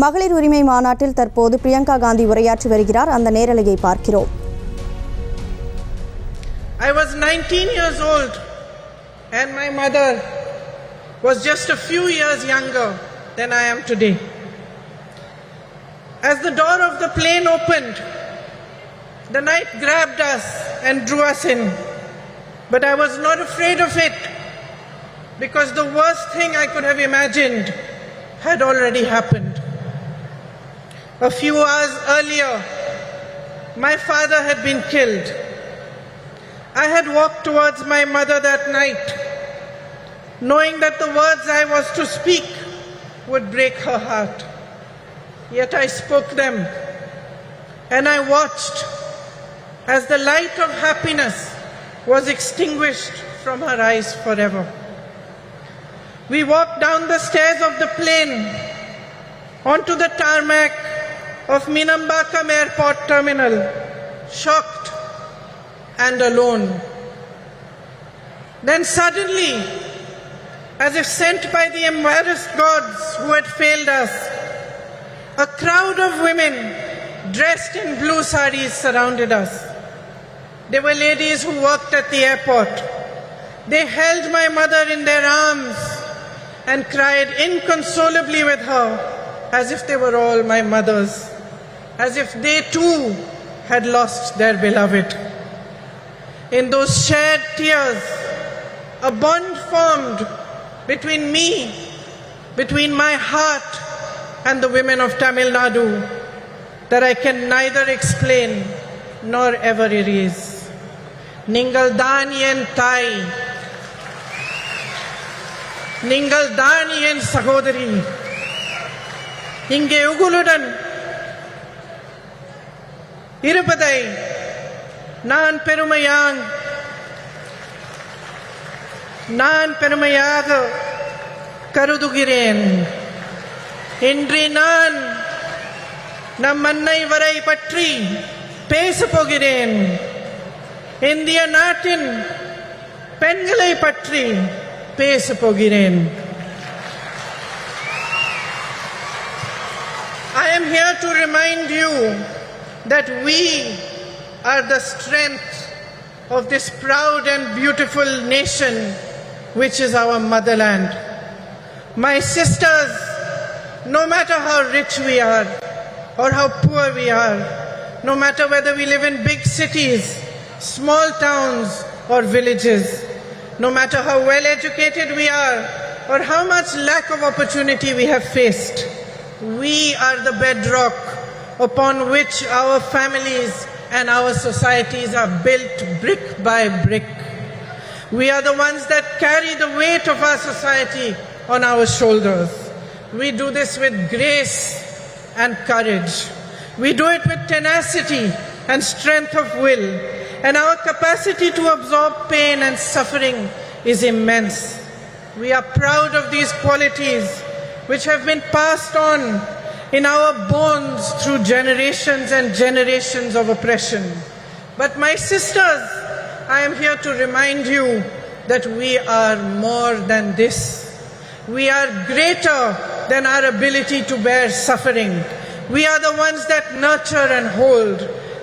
மகளிர் உரிமை மாநாட்டில் தற்போது பிரியங்கா காந்தி உரையாற்றி வருகிறார். அந்த நேரலையை பார்க்கிறோம். I was 19 years old and my mother was just a few years younger than I am today. As the door of the plane opened, the night grabbed us and drew us in. But I was not afraid of it because the worst thing I could have imagined had already happened. A few hours earlier, my father had been killed. I had walked towards my mother that night, knowing that the words I was to speak would break her heart. Yet I spoke them, and I watched as the light of happiness was extinguished from her eyes forever. We walked down the stairs of the plane onto the tarmac of Minambakam Airport Terminal, shocked and alone. Then suddenly, as if sent by the embarrassed gods who had failed us, a crowd of women dressed in blue saris surrounded us. They were ladies who worked at the airport. They held my mother in their arms and cried inconsolably with her as if they were all my mothers, as if they too had lost their beloved. In those shared tears, a bond formed between me, between my heart and the women of Tamil Nadu that I can neither explain nor ever erase. Ningal dhaan en thai, ningal dhaan en sagodari, inge uguludan iruppadai நான் பெருமையாக கருதுகிறேன். இன்று நான் நம் அன்னை வரை பற்றி பேசப் போகிறேன். இந்திய நாட்டின் பெண்களை பற்றி பேசப் போகிறேன். I am here to remind you that we are the strength of this proud and beautiful nation which is our motherland. My sisters, no matter how rich we are or how poor we are, no matter whether we live in big cities, small towns or villages, no matter how well educated we are or how much lack of opportunity we have faced, we are the bedrock upon which our families and our societies are built brick by brick. We are the ones that carry the weight of our society on our shoulders. We do this with grace and courage. We do it with tenacity and strength of will. And our capacity to absorb pain and suffering is immense. We are proud of these qualities which have been passed on in our bones through generations and generations of oppression. But my sisters, I am here to remind you that we are more than this. We are greater than our ability to bear suffering. We are the ones that nurture and hold,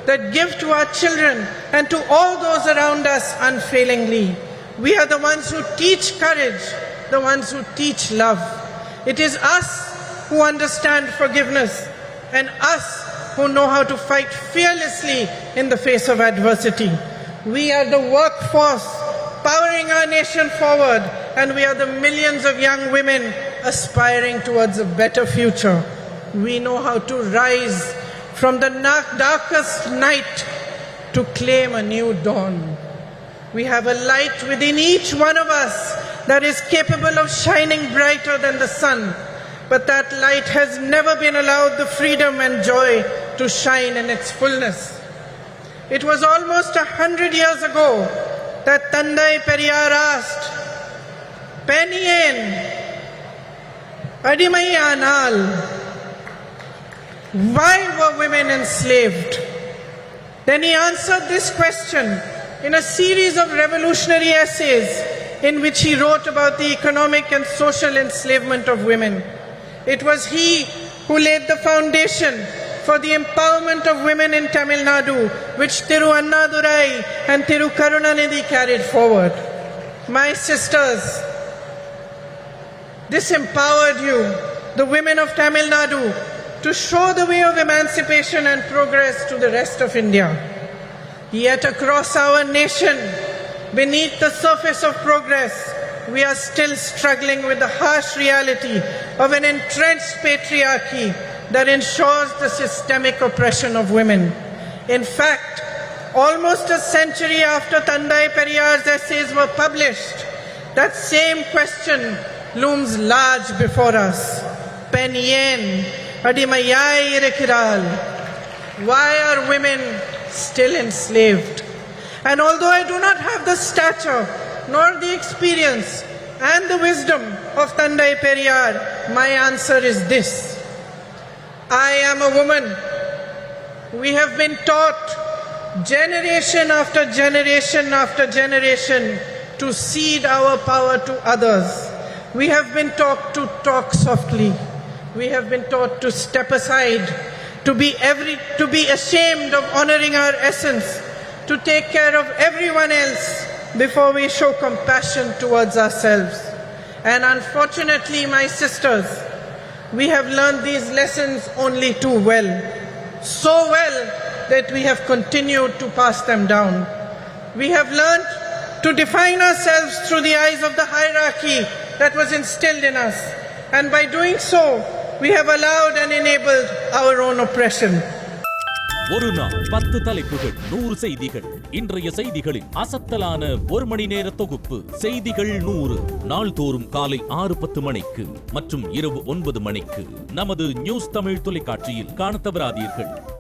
that give to our children and to all those around us unfailingly. We are the ones who teach courage, the ones who teach love. It is us who understand forgiveness and us who know how to fight fearlessly in the face of adversity. We are the workforce powering our nation forward, and we are the millions of young women aspiring towards a better future. We know how to rise from the darkest night to claim a new dawn. We have a light within each one of us that is capable of shining brighter than the sun. But that light has never been allowed the freedom and joy to shine in its fullness. It was almost 100 years ago that Tandai Periyar asked, Penien, Adimayanal, why were women enslaved? Then he answered this question in a series of revolutionary essays in which he wrote about the economic and social enslavement of women. It was he who laid the foundation for the empowerment of women in Tamil Nadu, which Thiru Annadurai and Thiru Karunanidhi carried forward. My sisters, this empowered you, the women of Tamil Nadu, to show the way of emancipation and progress to the rest of India. Yet across our nation, beneath the surface of progress, we are still struggling with the harsh reality of an entrenched patriarchy that ensures the systemic oppression of women. In fact, almost a century after Tandai Periyar's essays were published, that same question looms large before us. Pen yen, adimayai irekiral. Why are women still enslaved? And although I do not have the stature nor the experience and the wisdom of Tandai Periyar, my answer is this. I am a woman. We have been taught generation after generation after generation to cede our power to others. We have been taught to talk softly. We have been taught to step aside, to be ashamed of honoring our essence, to take care of everyone else before we show compassion towards ourselves. And unfortunately, my sisters, we have learned these lessons only too well. So well that we have continued to pass them down. We have learned to define ourselves through the eyes of the hierarchy that was instilled in us. And by doing so, we have allowed and enabled our own oppression. ஒரு நாள் 10 தலைப்புகள் 100 செய்திகள். இன்றைய செய்திகளின் அசத்தலான ஒரு மணி நேர தொகுப்பு. செய்திகள் 100 நாள்தோறும் காலை 6:10 மணிக்கு மற்றும் இரவு 9 மணிக்கு நமது நியூஸ் தமிழ் தொலைக்காட்சியில் காணத் தவறாதீர்கள்.